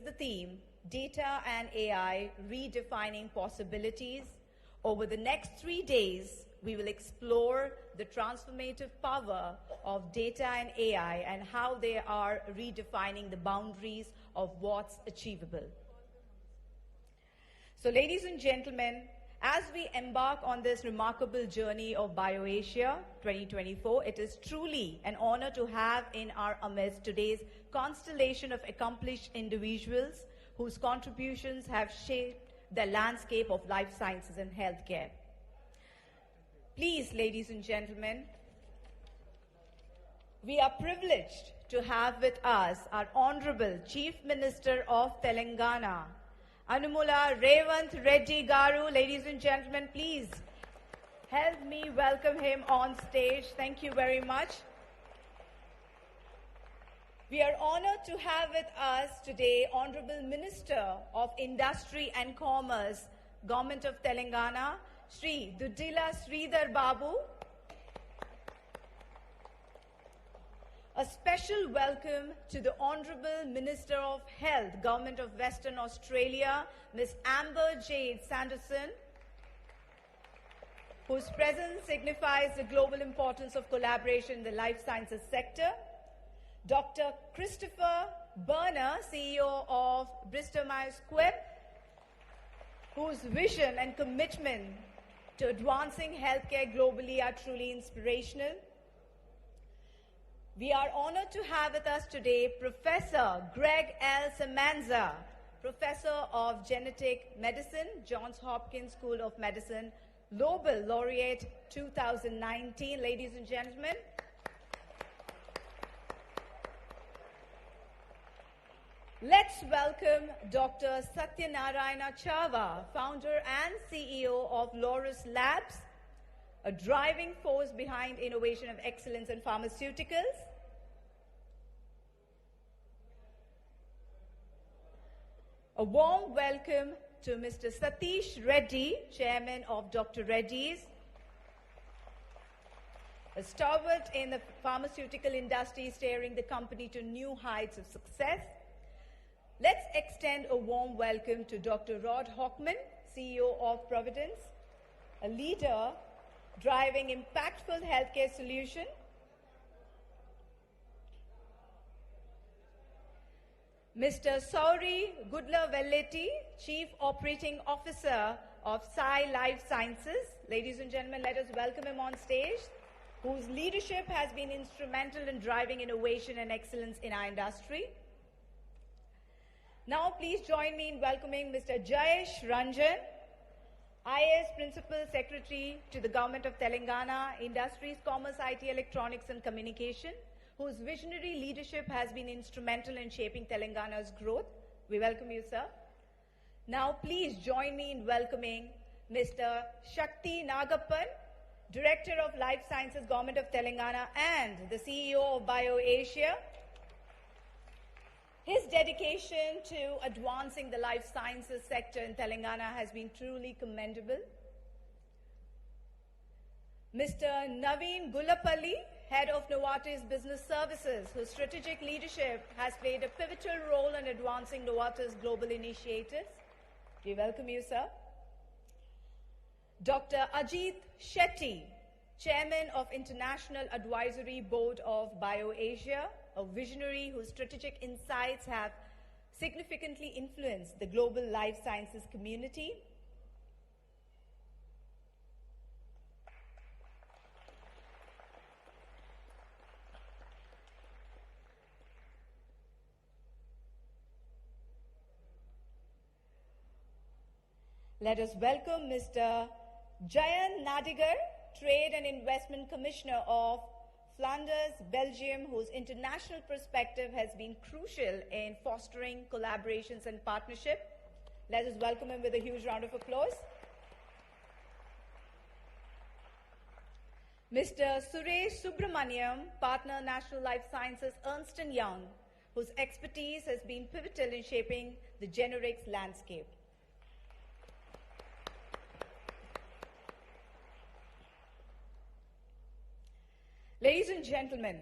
the theme, Data and AI Redefining Possibilities. Over the next 3 days, we will explore the transformative power of data and AI and how they are redefining the boundaries of what's achievable. So, ladies and gentlemen, as we embark on this remarkable journey of BioAsia 2024, it is truly an honor to have in our midst today's constellation of accomplished individuals whose contributions have shaped the landscape of life sciences and healthcare. Please, ladies and gentlemen, we are privileged to have with us our Honorable Chief Minister of Telangana, A.REVANTH Reddy Garu. Ladies and gentlemen, please help me welcome him on stage. Thank you very much. We are honored to have with us today Honorable Minister of Industry and Commerce, Government of Telangana, Shri Duddila Sridhar Babu. A special welcome to the Honorable Minister of Health, Government of Western Australia, Ms. Amber Jade Sanderson, whose presence signifies the global importance of collaboration in the life sciences sector. Dr. Christopher Berner, CEO of Bristol Myers Squibb, whose vision and commitment to advancing healthcare globally are truly inspirational. We are honored to have with us today Professor Greg L. Semanza, Professor of Genetic Medicine, Johns Hopkins School of Medicine, Nobel Laureate 2019. Ladies and gentlemen, let's welcome Dr. Satyanarayana Chava, founder and CEO of Laurus Labs, a driving force behind innovation of excellence in pharmaceuticals. A warm welcome to Mr. Satish Reddy, Chairman of Dr. Reddy's, a stalwart in the pharmaceutical industry, steering the company to new heights of success. Let's extend a warm welcome to Dr. Rod Hockman, CEO of Providence, a leader driving impactful healthcare solution. Mr. Sauri Gudla-Velletti, Chief Operating Officer of Sai Life Sciences. Ladies and gentlemen, let us welcome him on stage, whose leadership has been instrumental in driving innovation and excellence in our industry. Now, please join me in welcoming Mr. Jayesh Ranjan, IAS Principal Secretary to the Government of Telangana, Industries, Commerce, IT, Electronics and Communication, whose visionary leadership has been instrumental in shaping Telangana's growth. We welcome you, sir. Now, please join me in welcoming Mr. Shakti Nagappan, Director of Life Sciences, Government of Telangana, and the CEO of BioAsia. His dedication to advancing the life sciences sector in Telangana has been truly commendable. Mr. Naveen Gulapalli, Head of Novartis Business Services, whose strategic leadership has played a pivotal role in advancing Novartis' global initiatives. We welcome you, sir. Dr. Ajit Shetty, Chairman of International Advisory Board of BioAsia, a visionary whose strategic insights have significantly influenced the global life sciences community. Let us welcome Mr. Jayan Nadigar, Trade and Investment Commissioner of Flanders, Belgium, whose international perspective has been crucial in fostering collaborations and partnership. Let us welcome him with a huge round of applause. Mr. Suresh Subramaniam, Partner National Life Sciences, Ernst & Young, whose expertise has been pivotal in shaping the generics landscape. Ladies and gentlemen,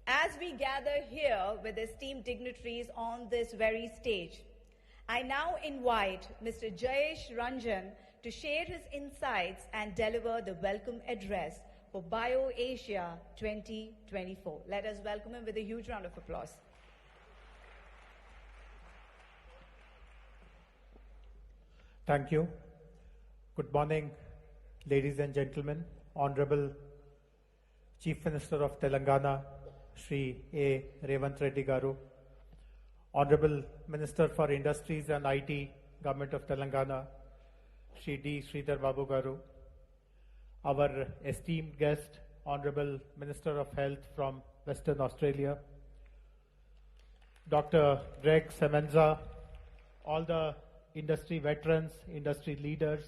As we gather here with esteemed dignitaries on this very stage, I now invite Mr. Jayesh Ranjan to share his insights and deliver the welcome address for BioAsia 2024. Let us welcome him with a huge round of applause. Thank you. Good morning, ladies and gentlemen. Honorable Chief Minister of Telangana, Shri A.REVANTH Reddy Garu, Honorable Minister for Industries and IT, Government of Telangana, Shri D. Sridhar Babu Garu, our esteemed guest, Honorable Minister of Health from Western Australia, Dr. Greg Semenza, all the industry veterans, industry leaders,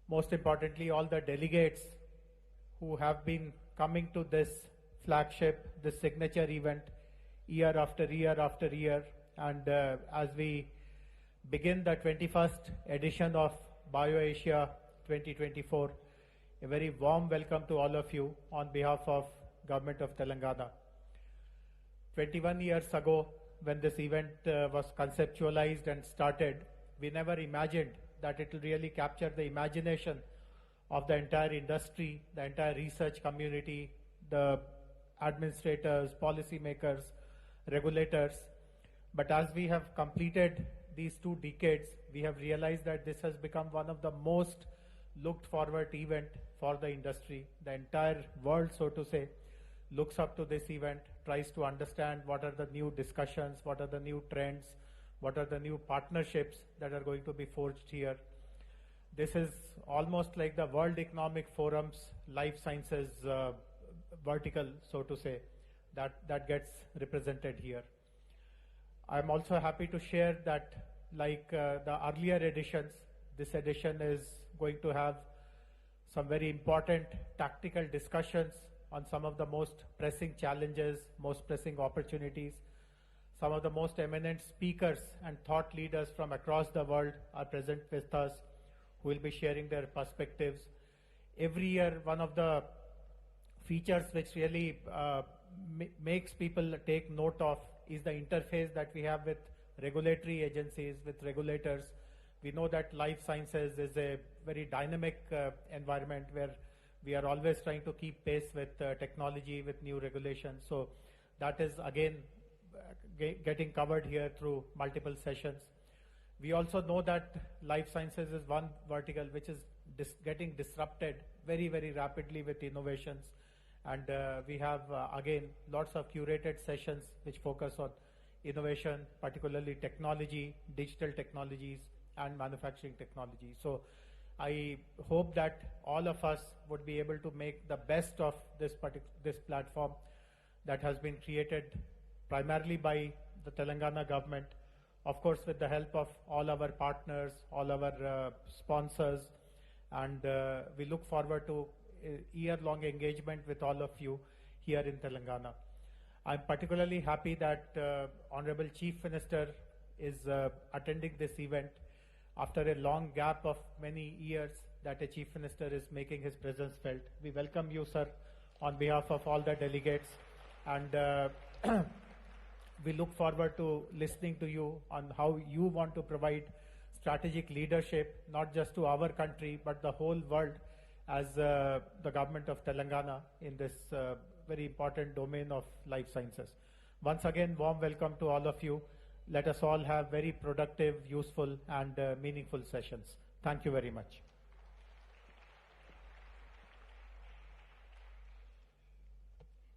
most importantly, all the delegates who have been coming to this flagship, this signature event year after year after year. And as we begin the 21st edition of BioAsia 2024, a very warm welcome to all of you on behalf of Government of Telangana. 21 years ago, when this event was conceptualized and started, we never imagined that it will really capture the imagination of the entire industry, the entire research community, the administrators, policymakers, regulators. But as we have completed these 2 decades, we have realized that this has become one of the most looked forward event for the industry. The entire world, so to say, looks up to this event, tries to understand what are the new discussions, what are the new trends, what are the new partnerships that are going to be forged here. This is almost like the World Economic Forum's life sciences vertical, so to say, that gets represented here. I'm also happy to share that, like the earlier editions, this edition is going to have some very important tactical discussions on some of the most pressing challenges, most pressing opportunities. Some of the most eminent speakers and thought leaders from across the world are present with us, who will be sharing their perspectives. Every year, one of the features which really makes people take note of is the interface that we have with regulatory agencies, with regulators. We know that life sciences is a very dynamic environment where we are always trying to keep pace with technology, with new regulations. So that is again getting covered here through multiple sessions. We also know that life sciences is one vertical which is getting disrupted very, very rapidly with innovations. And we have, again, lots of curated sessions which focus on innovation, particularly technology, digital technologies, and manufacturing technology. So I hope that all of us would be able to make the best of this platform that has been created primarily by the Telangana government, of course with the help of all our partners, all our sponsors, and we look forward to a year-long engagement with all of you here in Telangana. I'm particularly happy that Honorable Chief Minister is attending this event after a long gap of many years that a Chief Minister is making his presence felt. We welcome you, sir, on behalf of all the delegates, and we look forward to listening to you on how you want to provide strategic leadership, not just to our country, but the whole world as the government of Telangana in this very important domain of life sciences. Once again, warm welcome to all of you. Let us all have very productive, useful, and meaningful sessions. Thank you very much.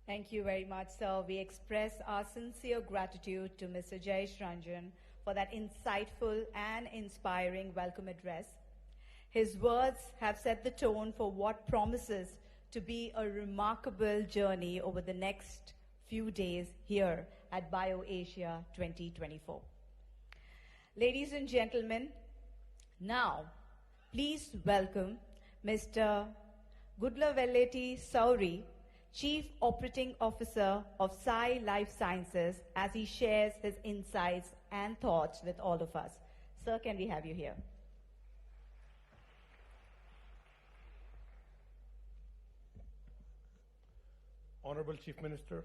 Thank you very much, sir. We express our sincere gratitude to Mr. Jayesh Ranjan for that insightful and inspiring welcome address. His words have set the tone for what promises to be a remarkable journey over the next few days here at BioAsia 2024. Ladies and gentlemen, now please welcome Mr. Gudlavelleti Sauri, Chief Operating Officer of Sai Life Sciences, as he shares his insights and thoughts with all of us. Sir, can we have you here? Honorable Chief Minister,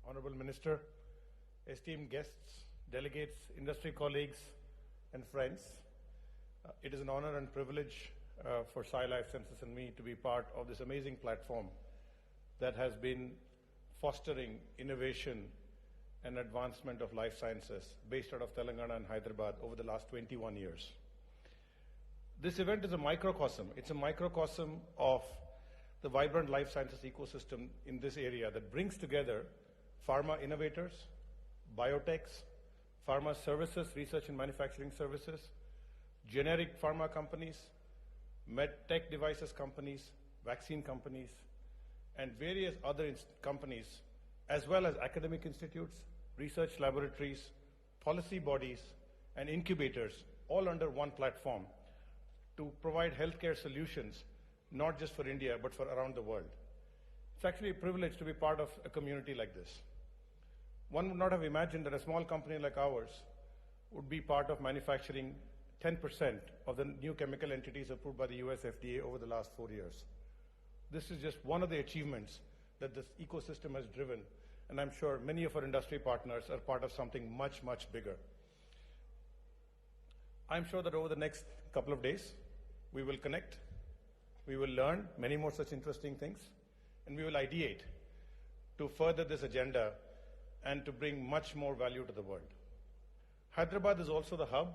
Honorable Minister, esteemed guests, delegates, industry colleagues, and friends. It is an honor and privilege for Sai Life Sciences and me to be part of this amazing platform that has been fostering innovation and advancement of life sciences based out of Telangana and Hyderabad over the last 21 years. This event is a microcosm. It's a microcosm of the vibrant life sciences ecosystem in this area that brings together pharma innovators, biotechs, pharma services, research and manufacturing services, generic pharma companies, med tech devices companies, vaccine companies, and various other companies, as well as academic institutes, research laboratories, policy bodies, and incubators, all under one platform to provide healthcare solutions, not just for India, but for around the world. It's actually a privilege to be part of a community like this. One would not have imagined that a small company like ours would be part of manufacturing 10% of the new chemical entities approved by the US FDA over the last 4 years. This is just one of the achievements that this ecosystem has driven, and I'm sure many of our industry partners are part of something much, much bigger. I'm sure that over the next couple of days, we will connect, we will learn many more such interesting things, and we will ideate to further this agenda and to bring much more value to the world. Hyderabad is also the hub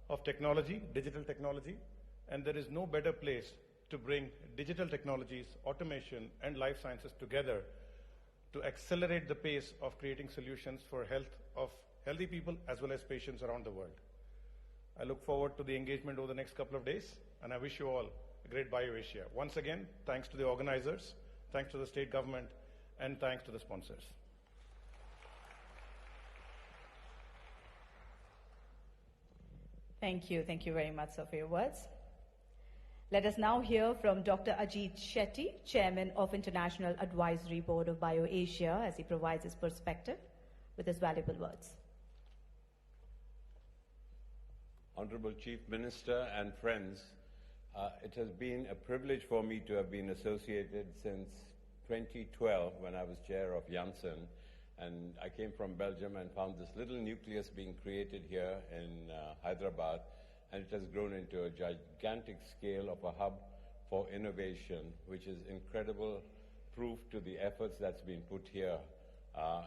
of technology, digital technology, and there is no better place to bring digital technologies, automation, and life sciences together to accelerate the pace of creating solutions for health of healthy people as well as patients around the world. I look forward to the engagement over the next couple of days, and I wish you all a great BioAsia. Once again, thanks to the organizers, thanks to the state government, and thanks to the sponsors. Thank you. Thank you very much, sir, for your words. Let us now hear from Dr. Ajit Shetty, Chairman of International Advisory Board of BioAsia, as he provides his perspective with his valuable words. Honorable Chief Minister and friends, it has been a privilege for me to have been associated since 2012 when I was chair of Janssen, and I came from Belgium and found this little nucleus being created here in Hyderabad, and it has grown into a gigantic scale of a hub for innovation, which is incredible proof to the efforts that's been put here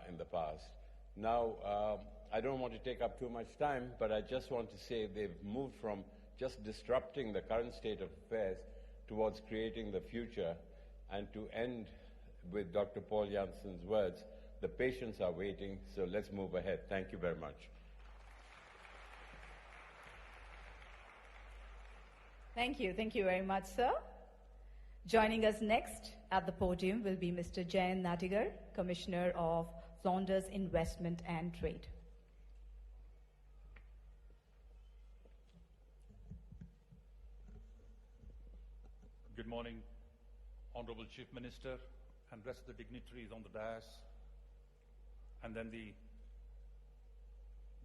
in the past. Now, I don't want to take up too much time, but I just want to say they've moved from just disrupting the current state of affairs towards creating the future, and to end with Dr. Paul Janssen's words, the patients are waiting, so let's move ahead. Thank you very much. Thank you. Thank you very much, sir. Joining us next at the podium will be Mr. Jayant Nadigar, Commissioner of Flanders Investment and Trade. Good morning, Honorable Chief Minister and rest of the dignitaries on the dais, and then the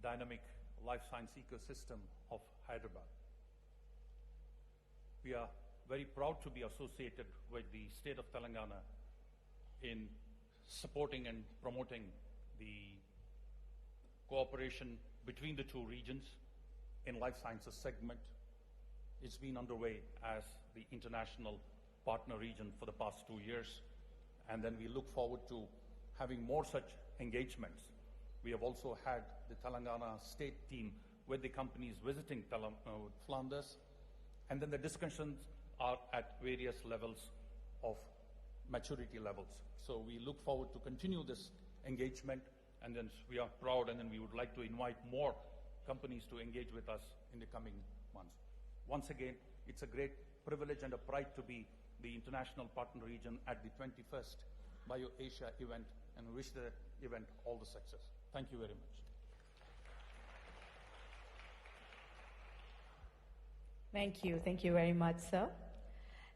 dynamic life science ecosystem of Hyderabad. We are very proud to be associated with the state of Telangana in supporting and promoting the cooperation between the two regions in life sciences segment. It's been underway as the international partner region for the past 2 years, and then we look forward to having more such engagements. We have also had the Telangana state team with the companies visiting Flanders, and then the discussions are at various levels of maturity levels. So we look forward to continue this engagement, and then we are proud, and then we would like to invite more companies to engage with us in the coming months. Once again, it's a great privilege and a pride to be the international partner region at the 21st BioAsia event, and wish the event all the success. Thank you very much. Thank you. Thank you very much, sir.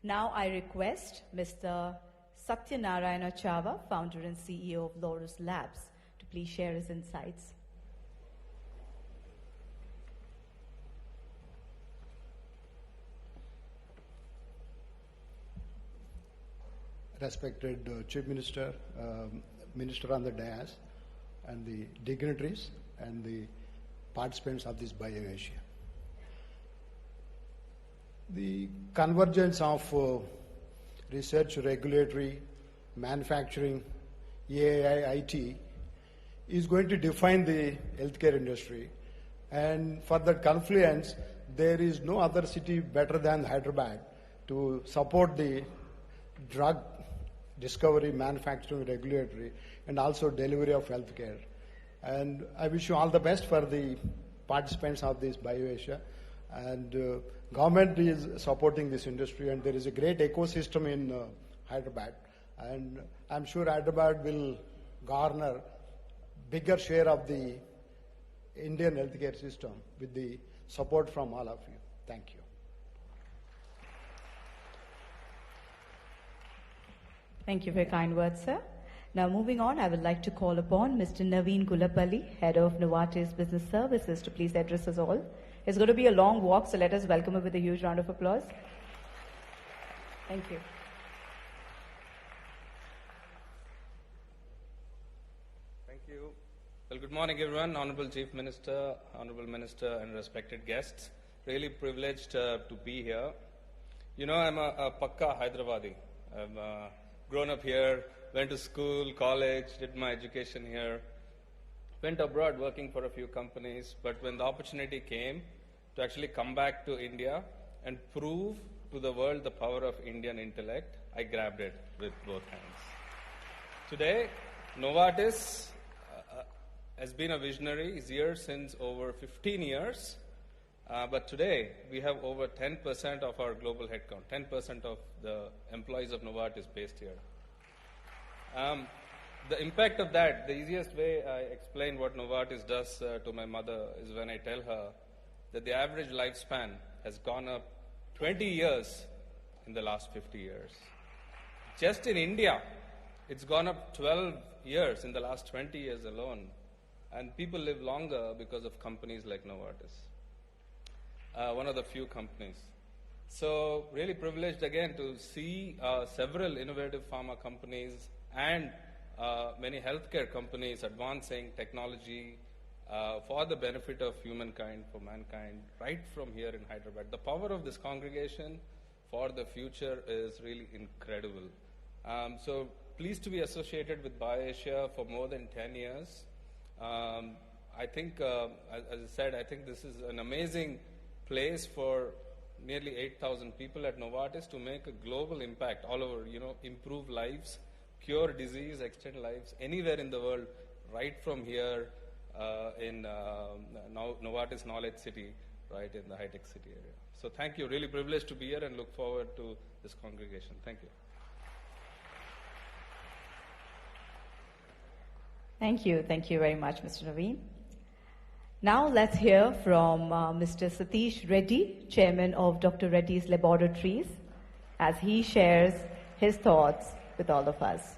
Now I request Mr. Satyanarayana Chava, founder and CEO of Laurus Labs, to please share his insights. respected Chief Minister, Minister on the dais, and the dignitaries and the participants of this BioAsia. The convergence of research, regulatory, manufacturing, AI, IT is going to define the healthcare industry. And for that confluence, there is no other city better than Hyderabad to support the drug discovery, manufacturing, regulatory, and also delivery of healthcare. And I wish you all the best for the participants of this BioAsia. And government is supporting this industry, and there is a great ecosystem in Hyderabad. And I'm sure Hyderabad will garner bigger share of the Indian healthcare system with the support from all of you. Thank you. Thank you for your kind words, sir. Now, moving on, I would like to call upon Mr. Naveen Gulapalli, Head of Novartis Business Services, to please address us all. It's going to be a long walk, so let us welcome him with a huge round of applause. Thank you. Thank you. Well, good morning, everyone. Honorable Chief Minister, Honorable Minister, and respected guests. Really privileged to be here. You know, I'm a Pakka Hyderabadi. I've grown up here, went to school, college, did my education here, went abroad working for a few companies, but when the opportunity came to actually come back to India and prove to the world the power of Indian intellect, I grabbed it with both hands. Today, Novartis has been a visionary, is here since over 15 years, but today we have over 10% of our global headcount, 10% of the employees of Novartis based here. The impact of that, the easiest way I explain what Novartis does to my mother is when I tell her that the average lifespan has gone up 20 years in the last 50 years. Just in India, it's gone up 12 years in the last 20 years alone. And people live longer because of companies like Novartis, one of the few companies. So really privileged again to see several innovative pharma companies and many healthcare companies advancing technology for the benefit of humankind, for mankind, right from here in Hyderabad. The power of this congregation for the future is really incredible. So pleased to be associated with BioAsia for more than 10 years. I think, as I said, I think this is an amazing place for nearly 8,000 people at Novartis to make a global impact all over, improve lives, cure disease, extend lives anywhere in the world, right from here in Novartis Knowledge City, right in the HICC city area. So thank you, really privileged to be here and look forward to this congregation. Thank you. Thank you very much, Mr. Naveen. Now let's hear from Mr. Satish Reddy, Chairman of Dr. Reddy's Laboratories, as he shares his thoughts with all of us.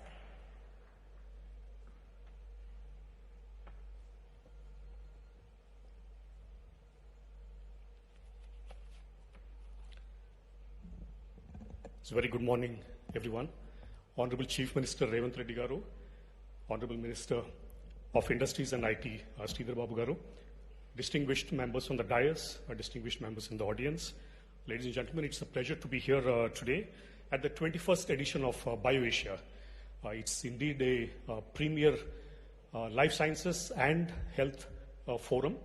So very good morning, everyone. Honorable Chief Minister Revanth Reddy Garu, Honorable Minister of Industries and IT, HYDERABAD Garu, distinguished members on the dais, distinguished members in the audience. Ladies and gentlemen, it's a pleasure to be here today at the 21st edition of BioAsia. It's indeed a premier life sciences and health forum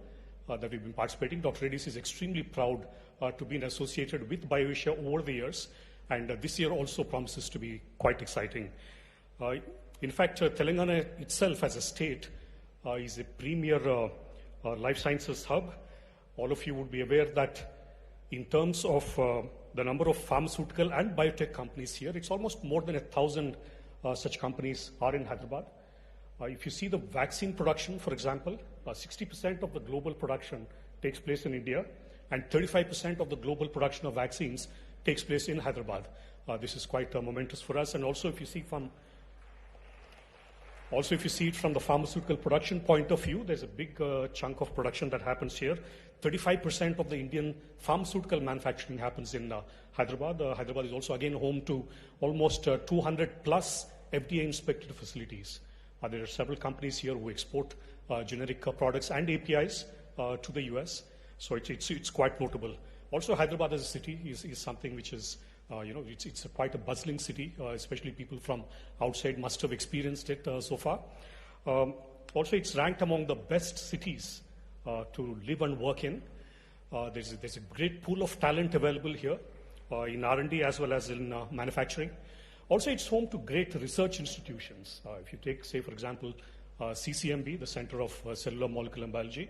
that we've been participating. Dr. Reddy's is extremely proud to be associated with BioAsia over the years, and this year also promises to be quite exciting. In fact, Telangana itself as a state is a premier life sciences hub. All of you would be aware that in terms of the number of pharmaceutical and biotech companies here, it's almost more than 1,000 such companies are in Hyderabad. If you see the vaccine production, for example, 60% of the global production takes place in India, and 35% of the global production of vaccines takes place in Hyderabad. This is quite momentous for us. And also, if you see from Also, if you see it from the pharmaceutical production point of view, there's a big chunk of production that happens here. 35% of the Indian pharmaceutical manufacturing happens in Hyderabad. Hyderabad is also again home to almost 200 plus FDA inspected facilities. There are several companies here who export generic products and APIs to the US. So it's quite notable. Also, Hyderabad as a city is something which is, it's quite a bustling city, especially people from outside must have experienced it so far. Also, it's ranked among the best cities to live and work in. There's a great pool of talent available here in R&D as well as in manufacturing. Also, it's home to great research institutions. If you take, say, for example, CCMB, the Center of Cellular Molecular Biology,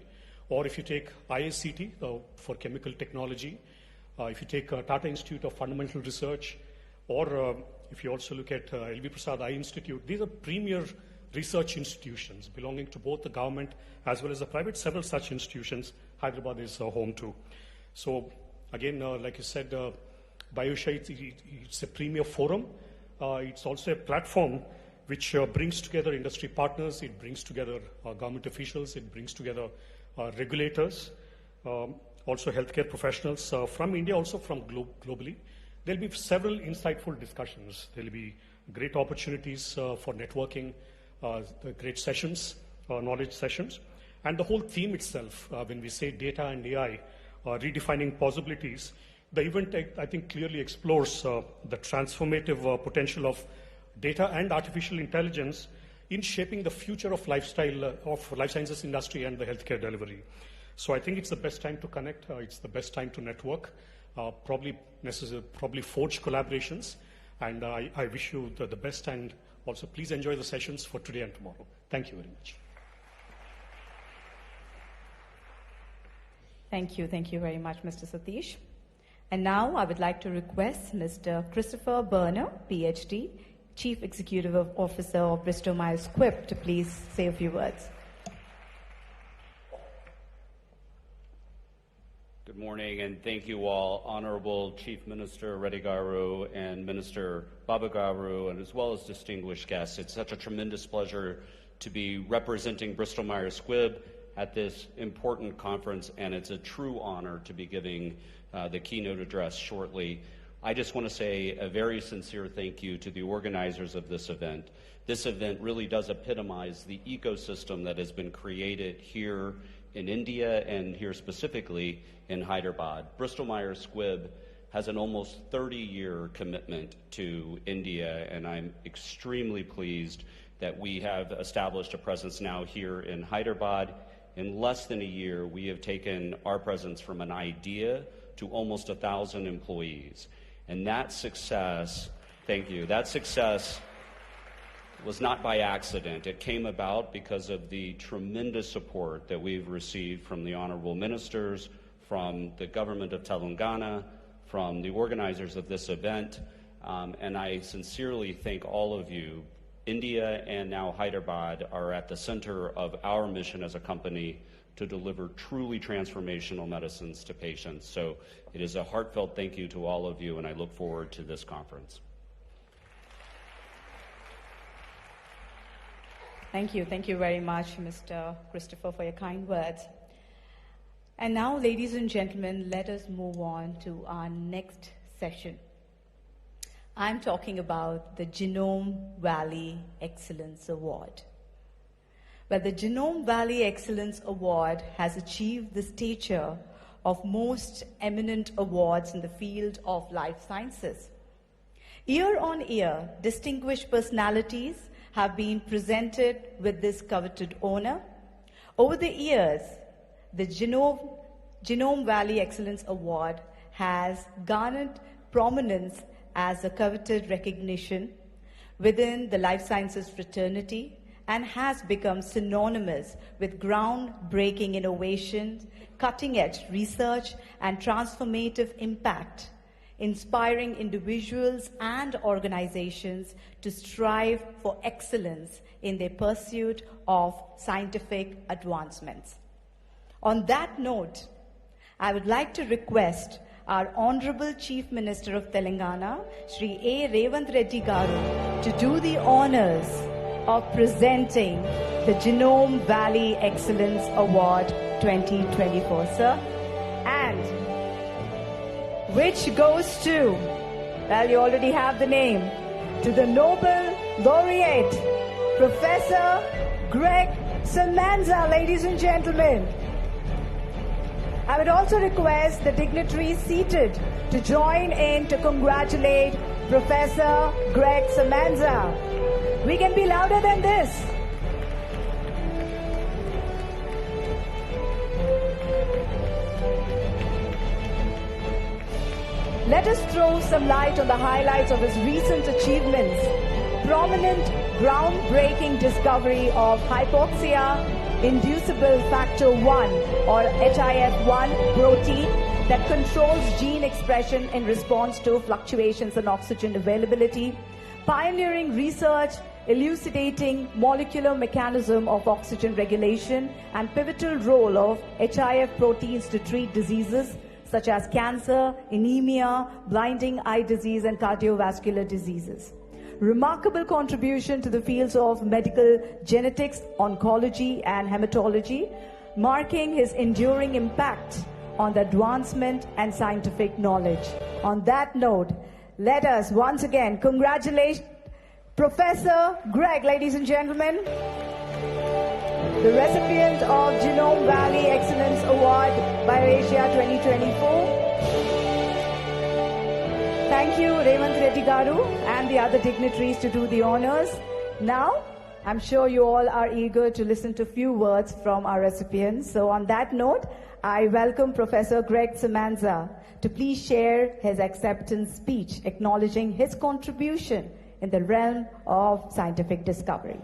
or if you take ISCT for chemical technology, if you take Tata Institute of Fundamental Research, or if you also look at LV Prasad Eye Institute, these are premier research institutions belonging to both the government as well as the private. Several such institutions Hyderabad is home to. So again, like you said, BioAsia, it's a premier forum. It's also a platform which brings together industry partners, it brings together government officials, it brings together regulators, also healthcare professionals from India, also from globally. There'll be several insightful discussions. There'll be great opportunities for networking, great sessions, knowledge sessions. And the whole theme itself, when we say data and AI, redefining possibilities, the event, I think, clearly explores the transformative potential of data and artificial intelligence in shaping the future of life sciences industry and the healthcare delivery. So I think it's the best time to connect. It's the best time to network, probably forge collaborations. And I wish you the best, and also please enjoy the sessions for today and tomorrow. Thank you very much. Thank you. Thank you very much, Mr. Satish. And now I would like to request Mr. Christopher Berner, PhD, Chief Executive Officer of Bristol Myers Squibb, to please say a few words. Good morning, and thank you all, Honorable Chief Minister Reddy Garu and Minister Babu Garu, and as well as distinguished guests. It's such a tremendous pleasure to be representing Bristol Myers Squibb at this important conference, and it's a true honor to be giving the keynote address shortly. I just want to say a very sincere thank you to the organizers of this event. This event really does epitomize the ecosystem that has been created here in India and here specifically in Hyderabad. Bristol Myers Squibb has an almost 30-year commitment to India, and I'm extremely pleased that we have established a presence now here in Hyderabad. In less than a year, we have taken our presence from an idea to almost 1,000 employees. And that success, thank you, that success was not by accident. It came about because of the tremendous support that we've received from the honorable ministers, from the government of Telangana, from the organizers of this event, and I sincerely thank all of you. India and now Hyderabad are at the center of our mission as a company to deliver truly transformational medicines to patients. So it is a heartfelt thank you to all of you, and I look forward to this conference. Thank you. Thank you very much, Mr. Christopher, for your kind words. And now, ladies and gentlemen, let us move on to our next session. I'm talking about the Genome Valley Excellence Award. Well, the Genome Valley Excellence Award has achieved the stature of most eminent awards in the field of life sciences. Year on year, distinguished personalities have been presented with this coveted honor. Over the years, the Genome Valley Excellence Award has garnered prominence as a coveted recognition within the life sciences fraternity and has become synonymous with groundbreaking innovations, cutting-edge research, and transformative impact, inspiring individuals and organizations to strive for excellence in their pursuit of scientific advancements. On that note, I would like to request our Honorable Chief Minister of Telangana, Shri A.REVANTH Reddy Garu, to do the honors of presenting the Genome Valley Excellence Award 2024, sir. And which goes to, well, you already have the name, to the Nobel Laureate, Professor Greg Semenza, ladies and gentlemen. I would also request the dignitaries seated to join in to congratulate Professor Greg Semenza. We can be louder than this. Let us throw some light on the highlights of his recent achievements. Prominent groundbreaking discovery of hypoxia-inducible factor 1 or HIF1 protein that controls gene expression in response to fluctuations in oxygen availability. Pioneering research elucidating molecular mechanism of oxygen regulation and pivotal role of HIF proteins to treat diseases such as cancer, anemia, blinding eye disease, and cardiovascular diseases. Remarkable contribution to the fields of medical genetics, oncology, and hematology, marking his enduring impact on the advancement and scientific knowledge. On that note, let us once again congratulate Professor Greg, ladies and gentlemen, the recipient of Genome Valley Excellence Award BioAsia 2024. Thank you, Revanth Reddy Garu, and the other dignitaries to do the honors. Now, I'm sure you all are eager to listen to a few words from our recipients. So on that note, I welcome Professor Greg Semenza to please share his acceptance speech, acknowledging his contribution in the realm of scientific discovery.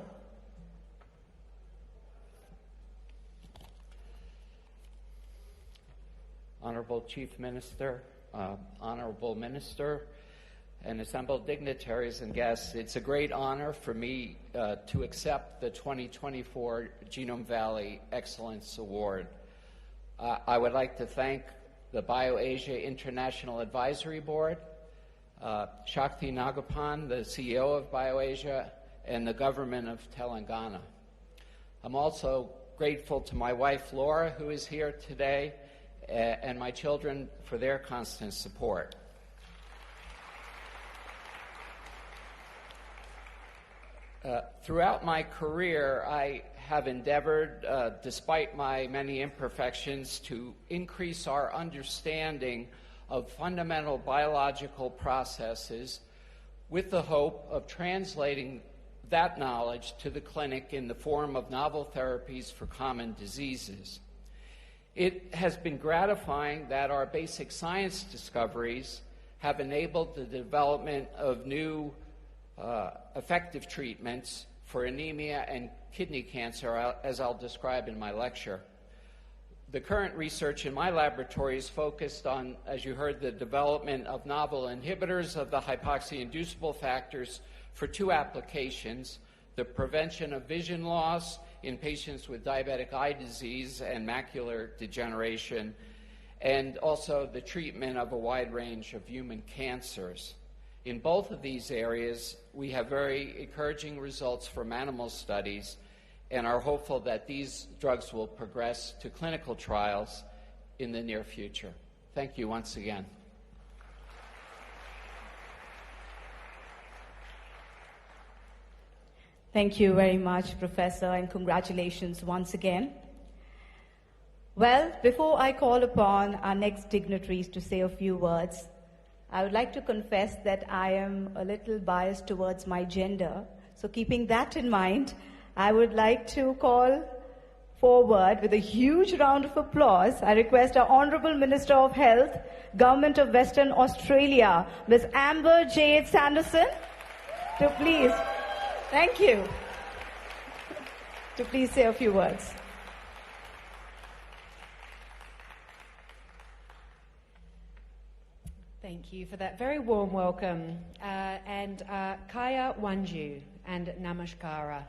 Honorable Chief Minister, Honorable Minister, and assembled dignitaries and guests, it's a great honor for me to accept the 2024 Genome Valley Excellence Award. I would like to thank the BioAsia International Advisory Board, Shakti Nagapan, the CEO of BioAsia, and the government of Telangana. I'm also grateful to my wife, Laura, who is here today, and my children for their constant support. Throughout my career, I have endeavored, despite my many imperfections, to increase our understanding of fundamental biological processes with the hope of translating that knowledge to the clinic in the form of novel therapies for common diseases. It has been gratifying that our basic science discoveries have enabled the development of new effective treatments for anemia and kidney cancer, as I'll describe in my lecture. The current research in my laboratory is focused on, as you heard, the development of novel inhibitors of the hypoxia-inducible factors for two applications: the prevention of vision loss in patients with diabetic eye disease and macular degeneration, and also the treatment of a wide range of human cancers. In both of these areas, we have very encouraging results from animal studies and are hopeful that these drugs will progress to clinical trials in the near future. Thank you once again. Thank you very much, Professor, and congratulations once again. Well, before I call upon our next dignitaries to say a few words, I would like to confess that I am a little biased towards my gender. So keeping that in mind, I would like to call forward with a huge round of applause. I request our Honourable Minister of Health, Government of Western Australia, Ms. Amber Jade Sanderson, to please, thank you, to please say a few words. Thank you for that very warm welcome. Kaya Wanju and Namaskara.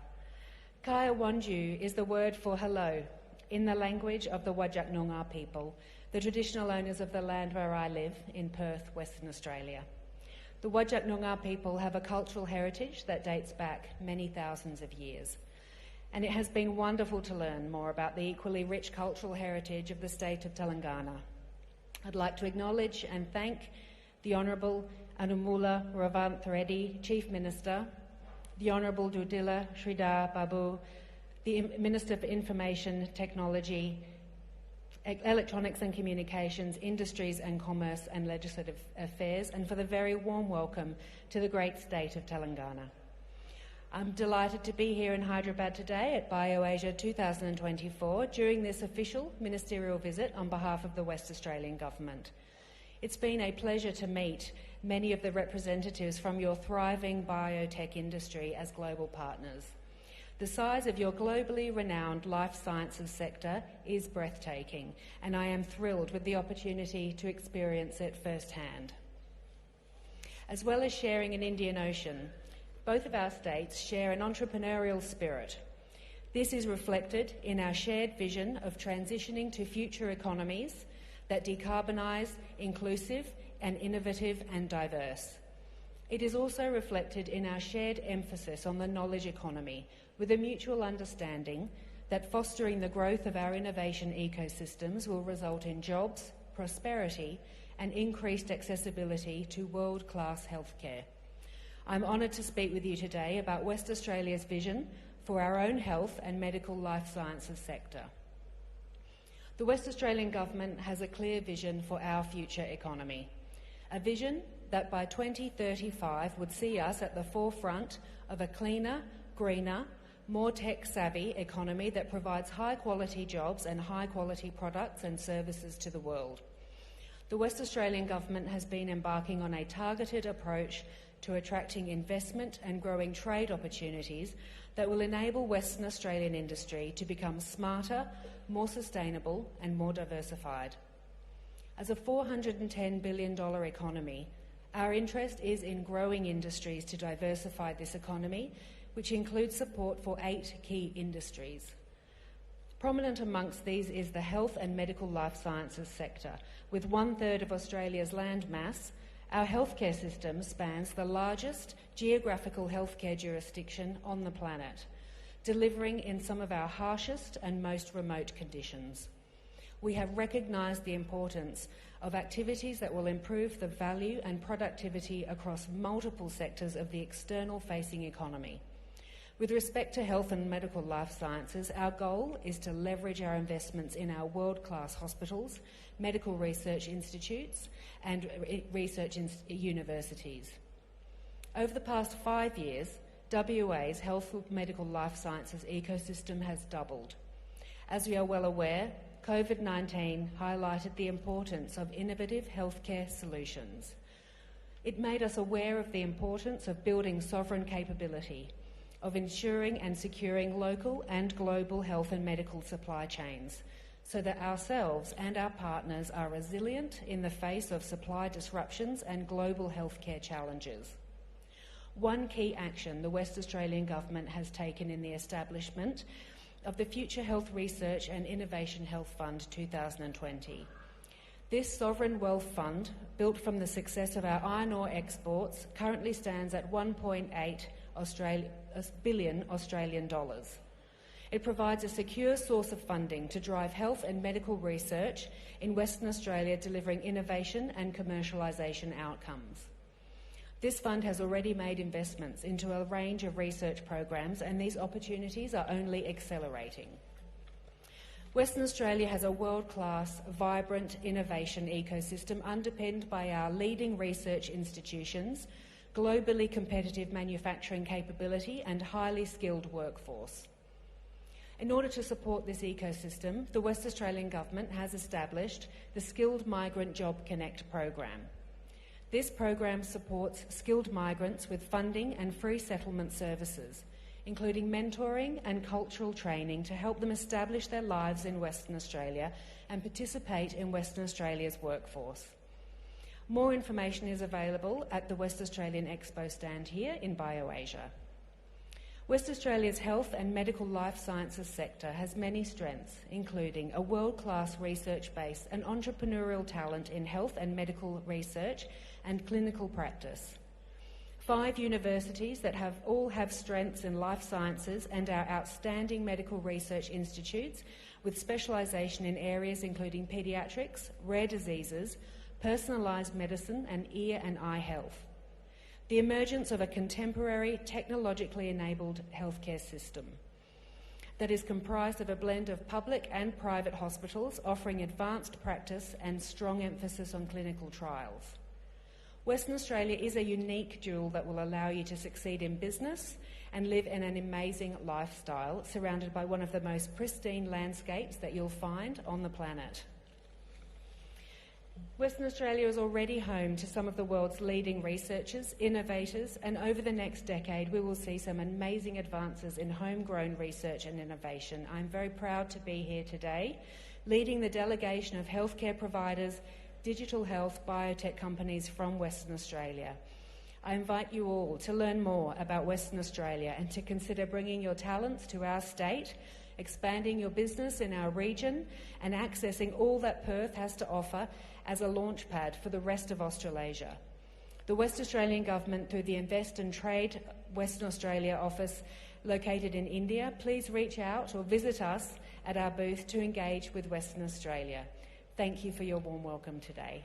Kaya Wanju is the word for hello in the language of the Whadjuk Noongar people, the traditional owners of the land where I live in Perth, Western Australia. The Whadjuk Noongar people have a cultural heritage that dates back many thousands of years. And it has been wonderful to learn more about the equally rich cultural heritage of the state of Telangana. I'd like to acknowledge and thank the Honourable Anumula A.REVANTH Reddy, Chief Minister, the Honourable Dudila Sridhar Babu, the Minister for Information Technology, Electronics and Communications, Industries and Commerce and Legislative Affairs, and for the very warm welcome to the great state of Telangana. I'm delighted to be here in Hyderabad today at BioAsia2024 during this official ministerial visit on behalf of the West Australian Government. It's been a pleasure to meet many of the representatives from your thriving biotech industry as global partners. The size of your globally renowned life sciences sector is breathtaking, and I am thrilled with the opportunity to experience it firsthand. As well as sharing an Indian Ocean, both of our states share an entrepreneurial spirit. This is reflected in our shared vision of transitioning to future economies that decarbonise, inclusive and innovative and diverse. It is also reflected in our shared emphasis on the knowledge economy, with a mutual understanding that fostering the growth of our innovation ecosystems will result in jobs, prosperity, and increased accessibility to world-class healthcare. I'm honoured to speak with you today about West Australia's vision for our own health and medical life sciences sector. The West Australian Government has a clear vision for our future economy, a vision that by 2035 would see us at the forefront of a cleaner, greener, more tech-savvy economy that provides high-quality jobs and high-quality products and services to the world. The West Australian Government has been embarking on a targeted approach to attracting investment and growing trade opportunities that will enable Western Australian industry to become smarter, more sustainable and more diversified. As a $410 billion economy, our interest is in growing industries to diversify this economy, which includes support for 8 key industries. Prominent amongst these is the health and medical life sciences sector. With 1/3 of Australia's land mass, our healthcare system spans the largest geographical healthcare jurisdiction on the planet, delivering in some of our harshest and most remote conditions. We have recognised the importance of activities that will improve the value and productivity across multiple sectors of the external-facing economy. With respect to health and medical life sciences, our goal is to leverage our investments in our world-class hospitals, medical research institutes and research universities. Over the past 5 years, WA's health and medical life sciences ecosystem has doubled. As we are well aware, COVID-19 highlighted the importance of innovative healthcare solutions. It made us aware of the importance of building sovereign capability, of ensuring and securing local and global health and medical supply chains, so that ourselves and our partners are resilient in the face of supply disruptions and global healthcare challenges. One key action the West Australian Government has taken in the establishment of the Future Health Research and Innovation Health Fund 2020. This sovereign wealth fund, built from the success of our iron ore exports, currently stands at 1.8 billion Australian dollars. It provides a secure source of funding to drive health and medical research in Western Australia, delivering innovation and commercialisation outcomes. This fund has already made investments into a range of research programs, and these opportunities are only accelerating. Western Australia has a world-class, vibrant innovation ecosystem underpinned by our leading research institutions, globally competitive manufacturing capability and highly skilled workforce. In order to support this ecosystem, the West Australian Government has established the Skilled Migrant Job Connect program. This program supports skilled migrants with funding and free settlement services, including mentoring and cultural training to help them establish their lives in Western Australia and participate in Western Australia's workforce. More information is available at the West Australian Expo stand here in BioAsia. West Australia's health and medical life sciences sector has many strengths, including a world-class research base and entrepreneurial talent in health and medical research and clinical practice, 5 universities that all have strengths in life sciences and are outstanding medical research institutes with specialisation in areas including paediatrics, rare diseases, personalised medicine and ear and eye health. The emergence of a contemporary, technologically enabled healthcare system that is comprised of a blend of public and private hospitals offering advanced practice and strong emphasis on clinical trials. Western Australia is a unique jewel that will allow you to succeed in business and live in an amazing lifestyle surrounded by one of the most pristine landscapes that you'll find on the planet. Western Australia is already home to some of the world's leading researchers, innovators, and over the next decade we will see some amazing advances in homegrown research and innovation. I'm very proud to be here today, leading the delegation of healthcare providers, digital health, biotech companies from Western Australia. I invite you all to learn more about Western Australia and to consider bringing your talents to our state, expanding your business in our region, and accessing all that Perth has to offer as a launchpad for the rest of Australasia. The West Australian Government, through the Invest and Trade Western Australia office located in India, please reach out or visit us at our booth to engage with Western Australia. Thank you for your warm welcome today.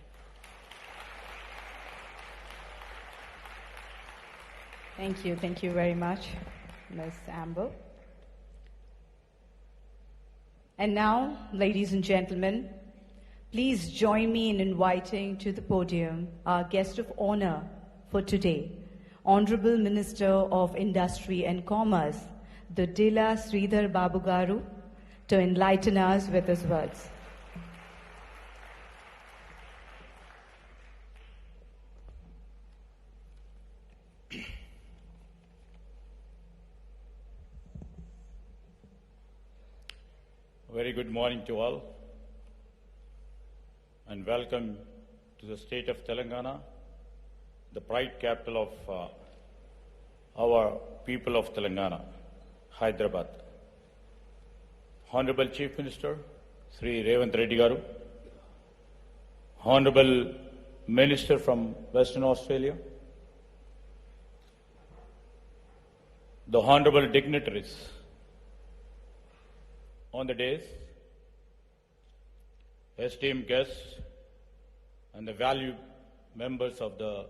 Thank you very much, Ms. Amber. And now, ladies and gentlemen, please join me in inviting to the podium our guest of honor for today, Honorable Minister of Industry and Commerce, the Dila Sridhar Babu Garu, to enlighten us with his words. Very good morning to all, and welcome to the state of Telangana, the pride capital of our people of Telangana, Hyderabad. Honorable Chief Minister, Sri Revanth Reddy Garu, Honorable Minister from Western Australia, the Honorable dignitaries on the days, esteemed guests, and the valued members of the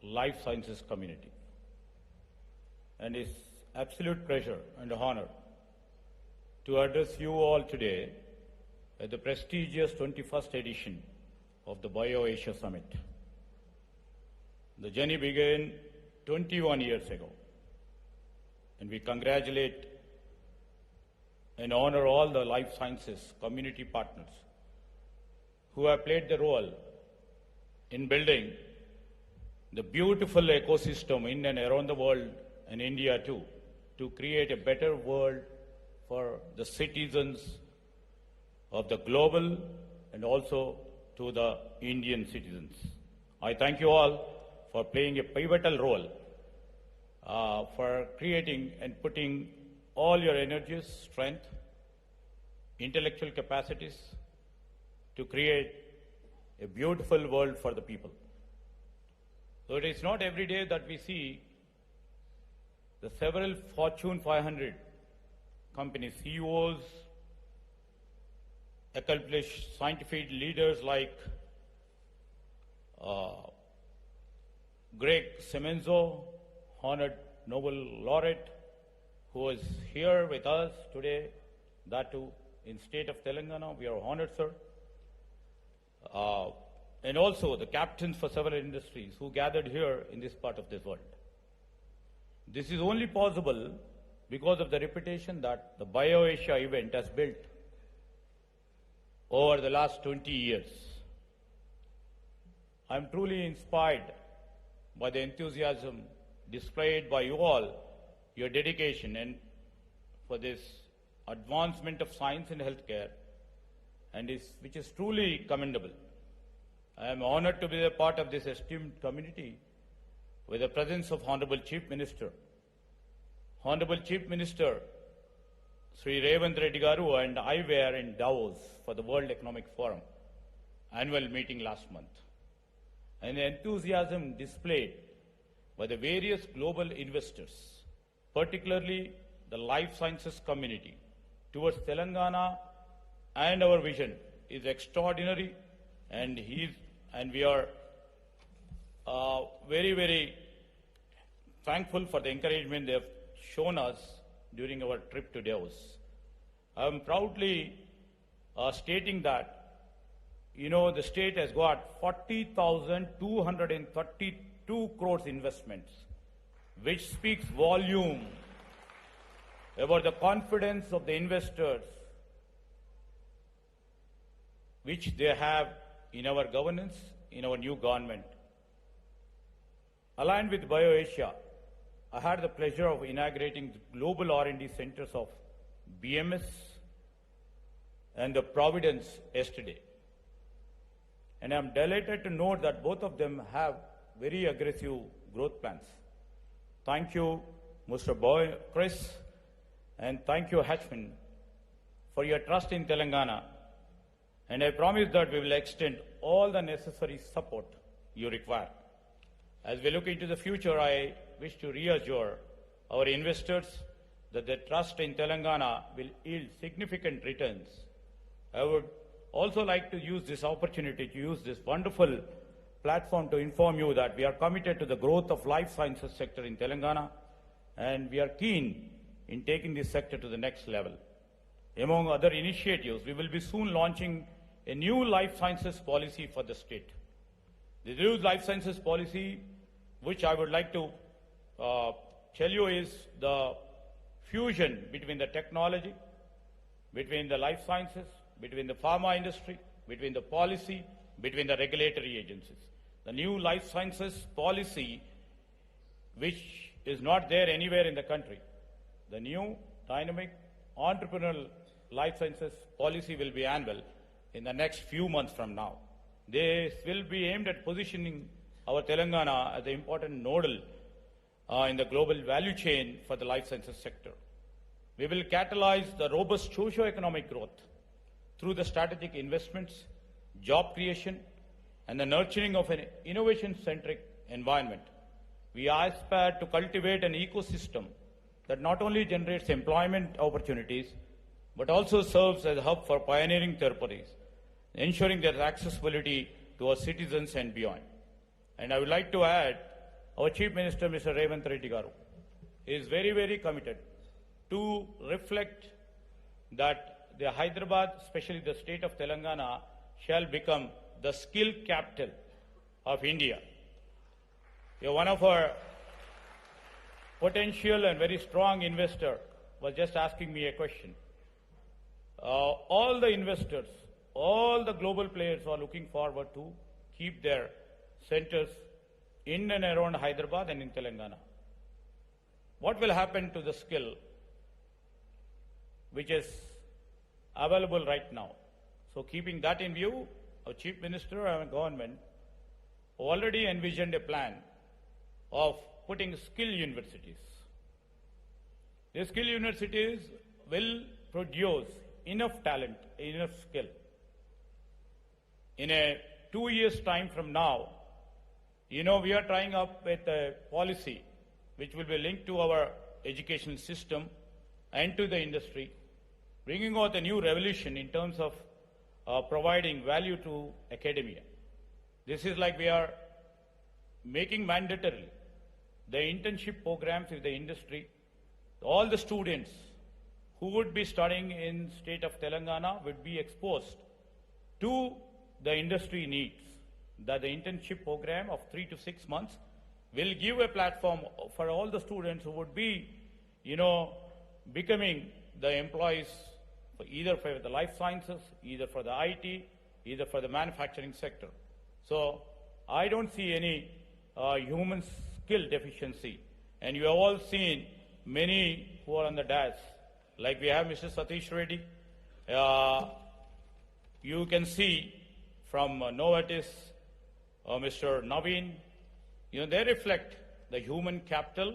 life sciences community. And it's absolute pleasure and honor to address you all today at the prestigious 21st edition of the BioAsia Summit. The journey began 21 years ago, and we congratulate and honor all the life sciences community partners who have played the role in building the beautiful ecosystem in and around the world and India too, to create a better world for the citizens of the global and also to the Indian citizens. I thank you all for playing a pivotal role for creating and putting all your energies, strength, intellectual capacities to create a beautiful world for the people. So it is not every day that we see the several Fortune 500 company CEOs, accomplished scientific leaders like Greg Semenzo, honored Nobel laureate, who is here with us today, that too in state of Telangana. We are honored, sir. And also the captains for several industries who gathered here in this part of this world. This is only possible because of the reputation that the BioAsia event has built over the last 20 years. I am truly inspired by the enthusiasm displayed by you all, your dedication, and for this advancement of science and healthcare, and which is truly commendable. I am honored to be a part of this esteemed community with the presence of Honorable Chief Minister. Honorable Chief Minister Sri Revanth Reddy Garu and I were in Davos for the World Economic Forum annual meeting last month. And the enthusiasm displayed by the various global investors, particularly the life sciences community, towards Telangana and our vision is extraordinary, and we are very, very thankful for the encouragement they have shown us during our trip to Davos. I am proudly stating that, the state has got 40,232 crores investments, which speaks volume about the confidence of the investors which they have in our governance, in our new government. Aligned with BioAsia, I had the pleasure of inaugurating the global R&D centers of BMS and the Providence yesterday. And I'm delighted to note that both of them have very aggressive growth plans. Thank you, Mr. Chris, and thank you, Hatchman, for your trust in Telangana. And I promise that we will extend all the necessary support you require. As we look into the future, I wish to reassure our investors that their trust in Telangana will yield significant returns. I would also like to use this opportunity to use this wonderful platform to inform you that we are committed to the growth of life sciences sector in Telangana, and we are keen in taking this sector to the next level. Among other initiatives, we will be soon launching a new life sciences policy for the state. The new life sciences policy, which I would like to tell you, is the fusion between the technology, between the life sciences, between the pharma industry, between the policy, between the regulatory agencies. The new life sciences policy, which is not there anywhere in the country. The new dynamic entrepreneurial life sciences policy will be annual in the next few months from now. This will be aimed at positioning our Telangana as an important nodal in the global value chain for the life sciences sector. We will catalyze the robust socio-economic growth through the strategic investments, job creation, and the nurturing of an innovation-centric environment. We aspire to cultivate an ecosystem that not only generates employment opportunities, but also serves as a hub for pioneering therapies, ensuring their accessibility to our citizens and beyond. And I would like to add, our Chief Minister, Mr. REVANTH Reddy Garu, is very, very committed to reflect that the Hyderabad, especially the state of Telangana, shall become the skill capital of India. One of our potential and very strong investor was just asking me a question. All the investors, all the global players are looking forward to keep their centers in and around Hyderabad and in Telangana. What will happen to the skill which is available right now? So keeping that in view, our Chief Minister and our government already envisioned a plan of putting skill universities. The skill universities will produce enough talent, enough skill. In a 2 years' time from now, we are trying up with a policy which will be linked to our education system and to the industry, bringing out a new revolution in terms of providing value to academia. This is like we are making mandatory the internship programs with the industry. All the students who would be studying in state of Telangana would be exposed to the industry needs. That the internship program of 3 to 6 months will give a platform for all the students who would be, becoming the employees for either for the life sciences, either for the IT, either for the manufacturing sector. So I don't see any human skill deficiency. And you have all seen many who are on the dais. Like we have Mr. Satish Reddy. You can see from Novartis, Mr. Naveen, they reflect the human capital,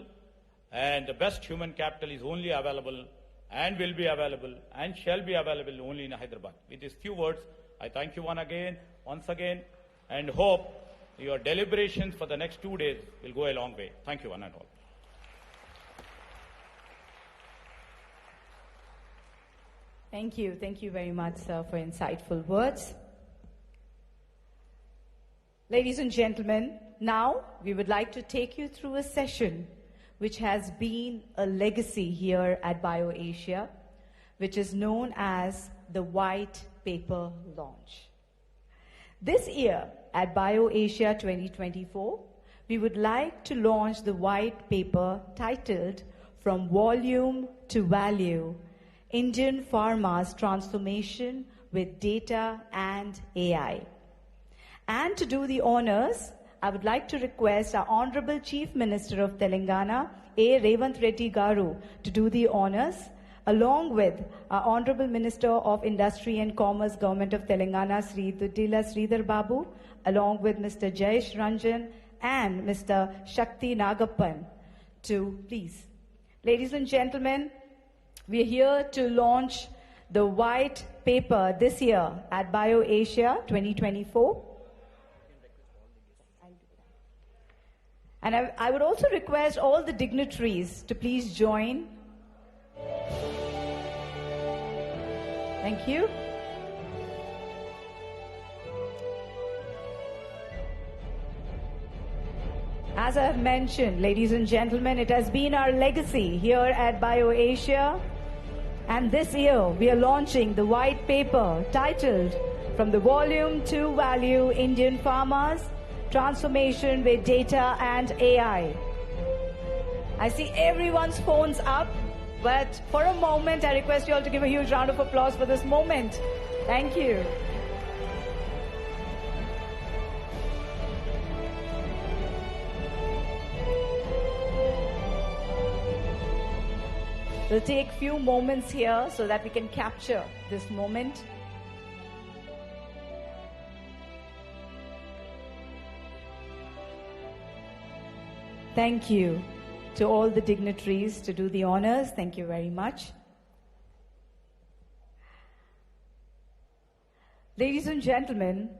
and the best human capital is only available and will be available and shall be available only in Hyderabad. With these few words, I thank you once again, and hope your deliberations for the next 2 days will go a long way. Thank you, one and all. Thank you. Thank you very much, sir, for insightful words. Ladies and gentlemen, now we would like to take you through a session which has been a legacy here at BioAsia, which is known as the White Paper Launch. This year at BioAsia 2024, we would like to launch the white paper titled From Volume to Value, Indian Pharma's Transformation with Data and AI. And to do the honors, I would like to request our Honorable Chief Minister of Telangana, A.REVANTH Reddy Garu, to do the honors, along with our Honorable Minister of Industry and Commerce, Government of Telangana, Sri Dudila Sridhar Babu, along with Mr. Jayesh Ranjan and Mr. Shakti Nagappan, to please. Ladies and gentlemen, we are here to launch the white paper this year at BioAsia 2024. And I would also request all the dignitaries to please join. Thank you. As I have mentioned, ladies and gentlemen, it has been our legacy here at BioAsia. And this year, we are launching the white paper titled From the Volume to Value, Indian Pharma's Transformation with Data and AI. I see everyone's phones up, but for a moment, I request you all to give a huge round of applause for this moment. Thank you. We'll take a few moments here so that we can capture this moment. Thank you to all the dignitaries to do the honors. Thank you very much. Ladies and gentlemen,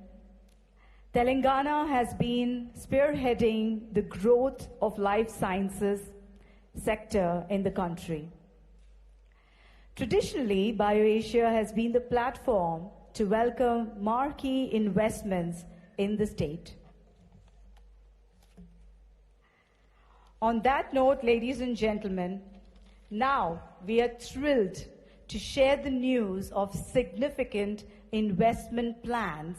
Telangana has been spearheading the growth of life sciences sector in the country. Traditionally, BioAsia has been the platform to welcome marquee investments in the state. On that note, ladies and gentlemen, now we are thrilled to share the news of significant investment plans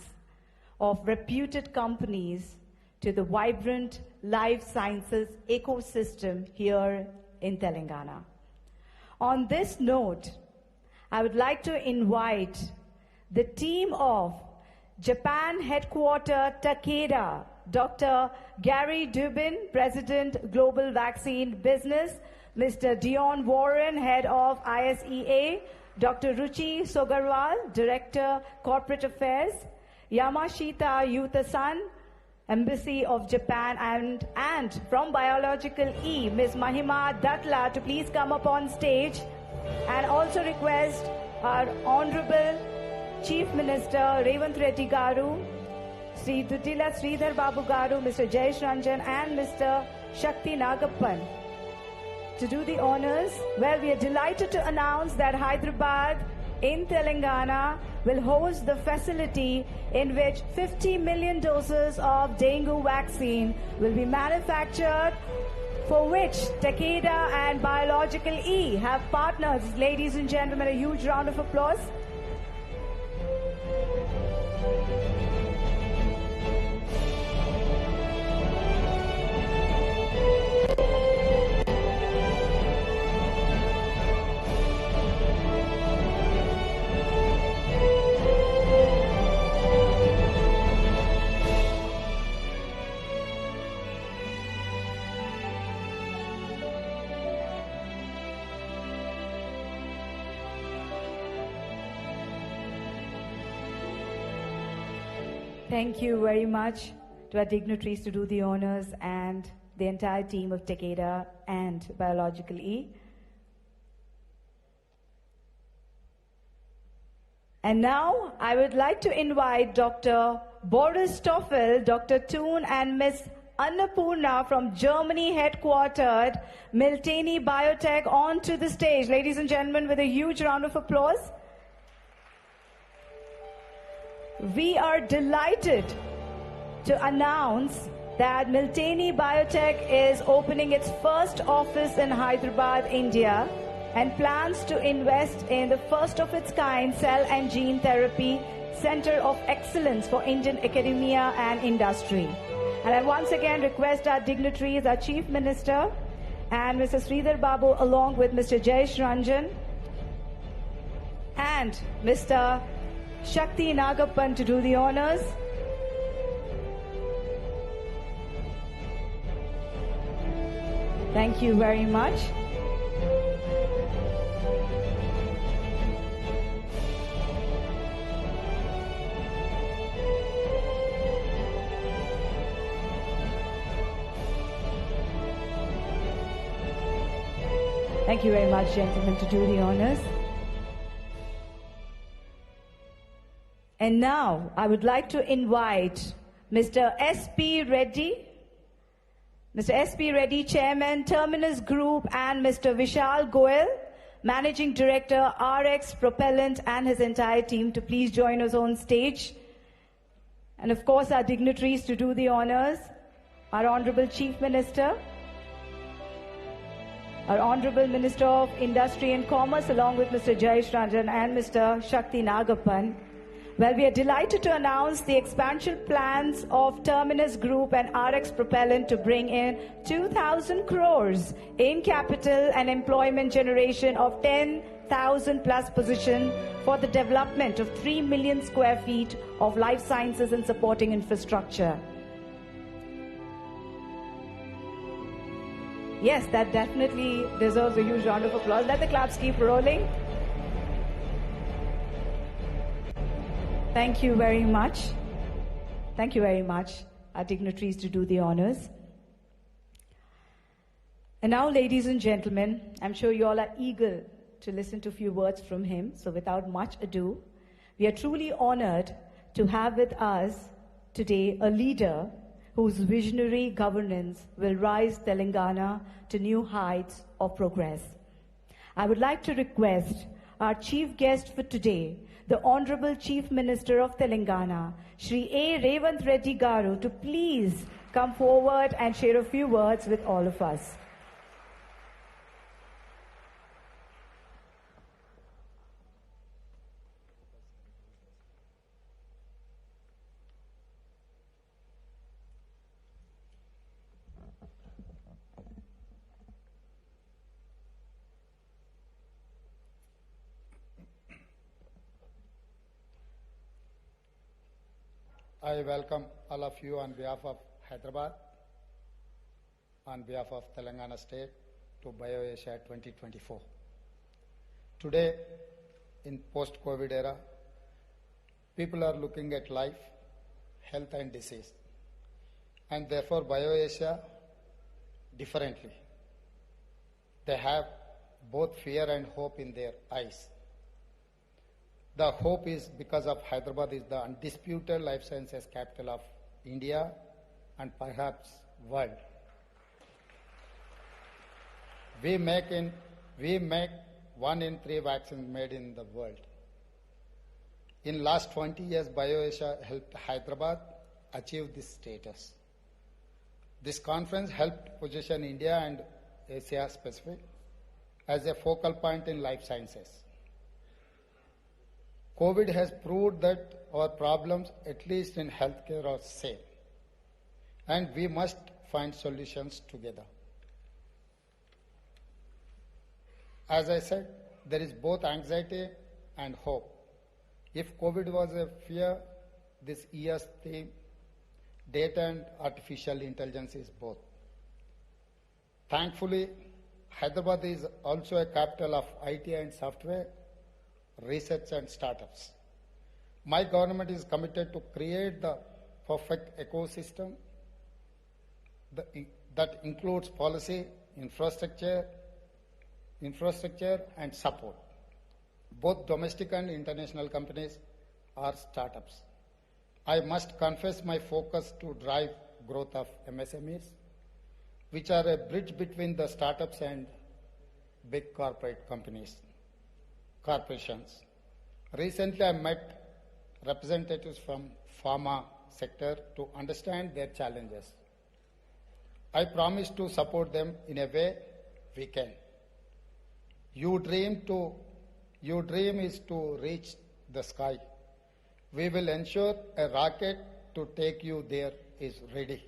of reputed companies to the vibrant life sciences ecosystem here in Telangana. On this note, I would like to invite the team of Japan headquarter Takeda, Dr. Gary Dubin, President, Global Vaccine Business, Mr. Dion Warren, Head of ISEA, Dr. Ruchi Sogarwal, Director, Corporate Affairs, Yamashita Yutasan, Embassy of Japan, and from Biological E, Ms. Mahima Datla, to please come up on stage, and also request our Honorable Chief Minister Revanth Reddy Garu, Sri Dudila Sridhar Babu Garu, Mr. Jayesh Ranjan, and Mr. Shakti Nagappan to do the honors. Well, we are delighted to announce that Hyderabad in Telangana will host the facility in which 50 million doses of dengue vaccine will be manufactured, for which Takeda and Biological E have partners. Ladies and gentlemen, a huge round of applause. Thank you very much to our dignitaries to do the honors and the entire team of Takeda and Biological E. And now I would like to invite Dr. Boris Stoffel, Dr. Toon, and Ms. Annapurna from Germany headquartered Miltenyi Biotech onto the stage. Ladies and gentlemen, with a huge round of applause. We are delighted to announce that Miltenyi Biotech is opening its first office in Hyderabad, India, and plans to invest in the first of its kind cell and gene therapy center of excellence for Indian academia and industry. And I once again request our dignitaries, our Chief Minister and Mr. Sridhar Babu, along with Mr. Jayesh Ranjan and Mr. Shakti Nagappan to do the honors. Thank you very much. Thank you very much, gentlemen, to do the honors. And now, I would like to invite Mr. S.P. Reddy, Mr. S.P. Reddy, Chairman, Terminus Group, and Mr. Vishal Goel, Managing Director, RX Propellant, and his entire team to please join us on stage. And of course, our dignitaries to do the honors, our Honorable Chief Minister, our Honorable Minister of Industry and Commerce, along with Mr. Jayesh Ranjan and Mr. Shakti Nagappan. Well, we are delighted to announce the expansion plans of Terminus Group and RX Propellant to bring in 2,000 crores in capital and employment generation of 10,000 plus positions for the development of 3 million square feet of life sciences and supporting infrastructure. Yes, that definitely deserves a huge round of applause. Let the claps keep rolling. Thank you very much. Thank you very much, our dignitaries, to do the honors. And now, ladies and gentlemen, I'm sure you all are eager to listen to a few words from him. So without much ado, we are truly honored to have with us today a leader whose visionary governance will rise Telangana to new heights of progress. I would like to request our chief guest for today, the Honorable Chief Minister of Telangana, Shri A.REVANTH Reddy Garu, to please come forward and share a few words with all of us. I welcome all of you on behalf of Hyderabad, on behalf of Telangana State, to BioAsia 2024. Today, in post-COVID era, people are looking at life, health and disease, and therefore BioAsia differently. They have both fear and hope in their eyes. The hope is because of Hyderabad is the undisputed life sciences capital of India and perhaps world. We make 1 in 3 vaccines made in the world. In last 20 years, BioAsia helped Hyderabad achieve this status. This conference helped position India and Asia Pacific as a focal point in life sciences. COVID has proved that our problems, at least in healthcare, are same, and we must find solutions together. As I said, there is both anxiety and hope. If COVID was a fear, this year's theme, data and artificial intelligence, is both. Thankfully, Hyderabad is also a capital of IT and software, research and startups. My government is committed to create the perfect ecosystem that includes policy, infrastructure and support. Both domestic and international companies are startups. I must confess my focus to drive growth of MSMEs, which are a bridge between the startups and big corporations. Recently, I met representatives from pharma sector to understand their challenges. I promise to support them in a way we can. Your dream is to reach the sky. We will ensure a rocket to take you there is ready.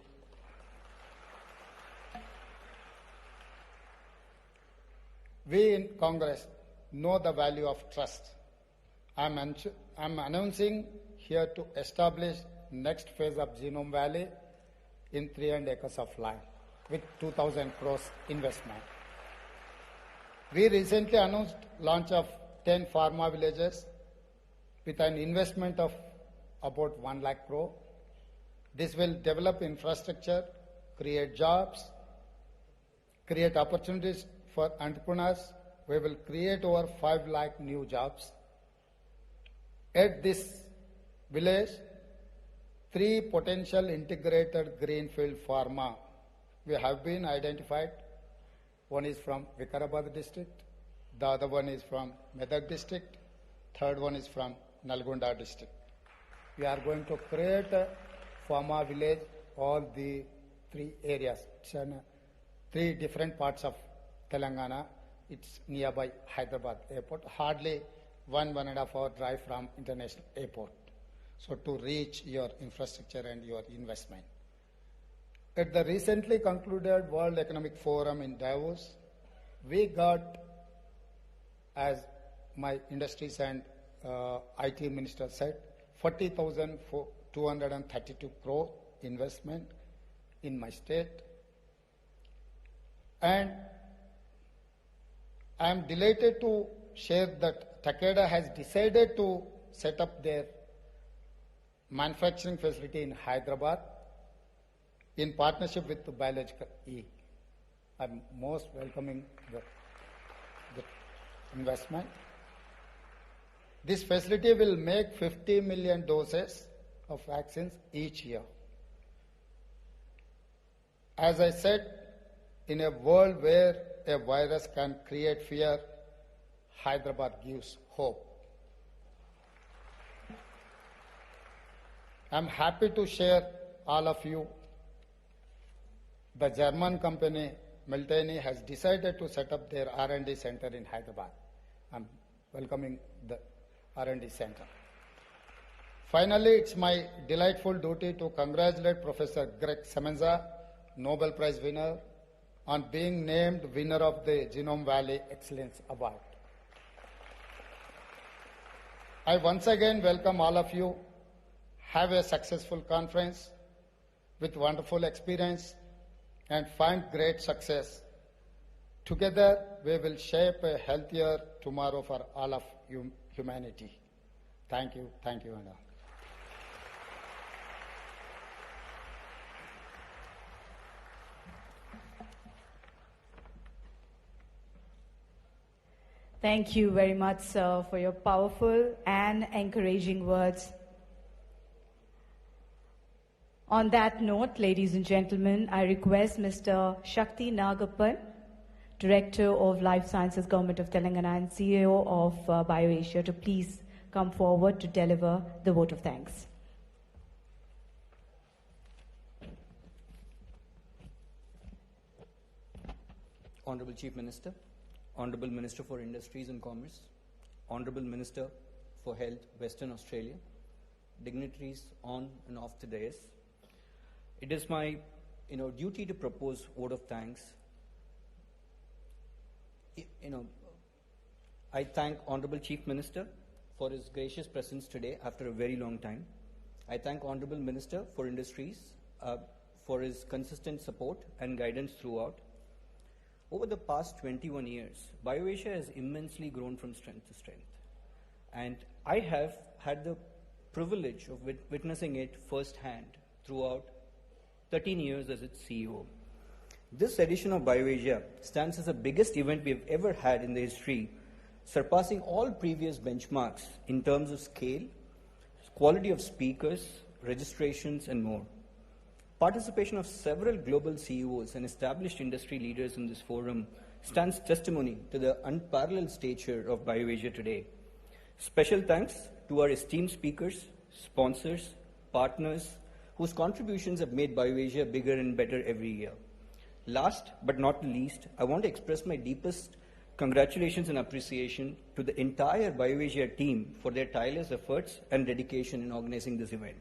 We in Congress know the value of trust. I'm announcing here to establish next phase of Genome Valley in 300 acres of land with 2,000 crores investment. We recently announced launch of 10 pharma villages with an investment of about 1 lakh crore. This will develop infrastructure, create jobs, create opportunities for entrepreneurs. We will create over 5 lakh new jobs. At this village, 3 potential integrated greenfield pharma we have been identified. One is from HYDERABAD district, the other one is from Medak district, third one is from Nalgonda district. We are going to create a pharma village, all the 3 areas. It's in 3 different parts of Telangana. It's nearby Hyderabad airport, hardly 1.5 hour drive from international airport. So to reach your infrastructure and your investment. At the recently concluded World Economic Forum in Davos, we got, as my industries and IT minister said, 40,232 crore investment in my state. And I am delighted to share that Takeda has decided to set up their manufacturing facility in Hyderabad in partnership with the Biological E. I'm most welcoming the investment. This facility will make 50 million doses of vaccines each year. As I said, in a world where a virus can create fear, Hyderabad gives hope. I'm happy to share all of you. The German company Milteni has decided to set up their R&D center in Hyderabad. I'm welcoming the R&D center. Finally, it's my delightful duty to congratulate Professor Greg Semenza, Nobel Prize winner, on being named winner of the Genome Valley Excellence Award. I once again welcome all of you. Have a successful conference with wonderful experience and find great success. Together, we will shape a healthier tomorrow for all of humanity. Thank you, Anna. Thank you very much, sir, for your powerful and encouraging words. On that note, ladies and gentlemen, I request Mr. Shakti Nagappan, Director of Life Sciences, Government of Telangana and CEO of BioAsia, to please come forward to deliver the vote of thanks. Honorable Chief Minister, Honorable Minister for Industries and Commerce, Honorable Minister for Health, Western Australia, dignitaries on and off the dais. It is my duty to propose vote of thanks. I thank Honorable Chief Minister for his gracious presence today after a very long time. I thank Honorable Minister for Industries for his consistent support and guidance throughout. Over the past 21 years, BioAsia has immensely grown from strength to strength. And I have had the privilege of witnessing it firsthand throughout 13 years as its CEO. This edition of BioAsia stands as the biggest event we have ever had in the history, surpassing all previous benchmarks in terms of scale, quality of speakers, registrations, and more. Participation of several global CEOs and established industry leaders in this forum stands testimony to the unparalleled stature of BioAsia today. Special thanks to our esteemed speakers, sponsors, partners, whose contributions have made BioAsia bigger and better every year. Last but not least, I want to express my deepest congratulations and appreciation to the entire BioAsia team for their tireless efforts and dedication in organizing this event.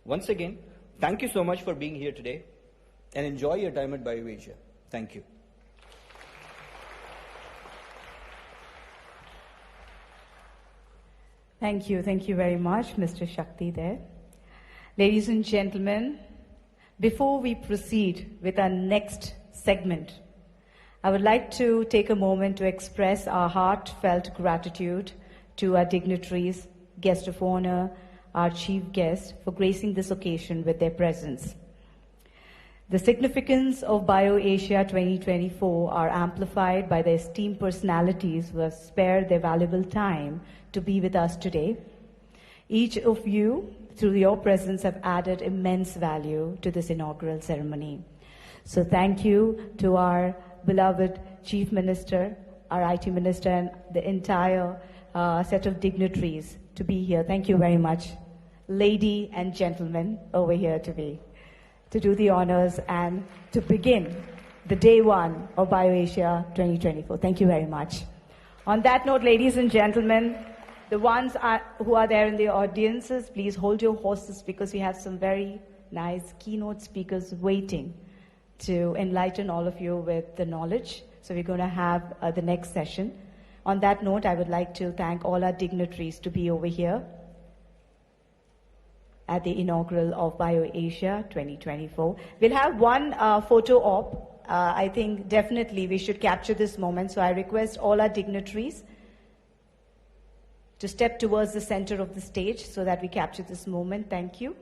Once again, thank you so much for being here today, and enjoy your time at BioAsia. Thank you. Thank you. Thank you very much, Mr. Shakti there. Ladies and gentlemen, before we proceed with our next segment, I would like to take a moment to express our heartfelt gratitude to our dignitaries, guest of honor, our chief guest, for gracing this occasion with their presence. The significance of BioAsia 2024 are amplified by the esteemed personalities who have spared their valuable time to be with us today. Each of you, through your presence, have added immense value to this inaugural ceremony. So thank you to our beloved Chief Minister, our IT Minister, and the entire set of dignitaries to be here. Thank you very much. Lady and gentlemen over here to do the honors and to begin the day one of BioAsia 2024. Thank you very much. On that note, ladies and gentlemen, the ones who are there in the audiences, please hold your horses because we have some very nice keynote speakers waiting to enlighten all of you with the knowledge. So we're going to have the next session. On that note, I would like to thank all our dignitaries to be over here at the inaugural of BioAsia 2024. We'll have one photo op. I think definitely we should capture this moment. So I request all our dignitaries to step towards the center of the stage so that we capture this moment. Thank you.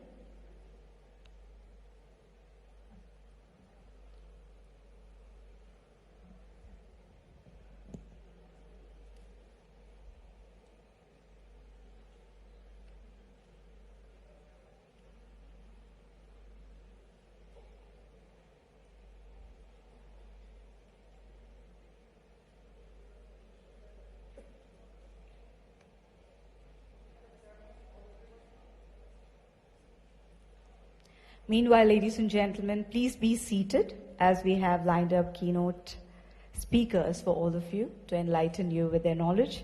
Meanwhile, ladies and gentlemen, please be seated as we have lined up keynote speakers for all of you to enlighten you with their knowledge.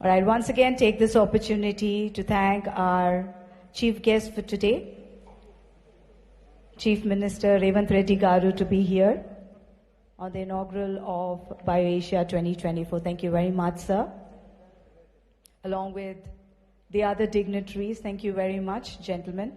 All right, once again, take this opportunity to thank our chief guest for today, Chief Minister Revanth Reddy Garu, to be here on the inaugural of BioAsia 2024. Thank you very much, sir. Along with the other dignitaries, thank you very much, gentlemen.